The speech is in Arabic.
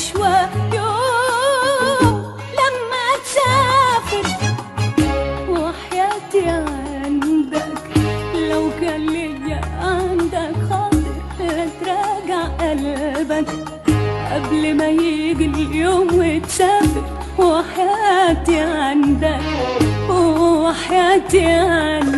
أشواق يوم لما تسافر. وحياتي عندك لو كان ليا عندك خاطر تراجع قلبك قبل ما يجي اليوم وتسافر. وحياتي عندك وحياتي عندك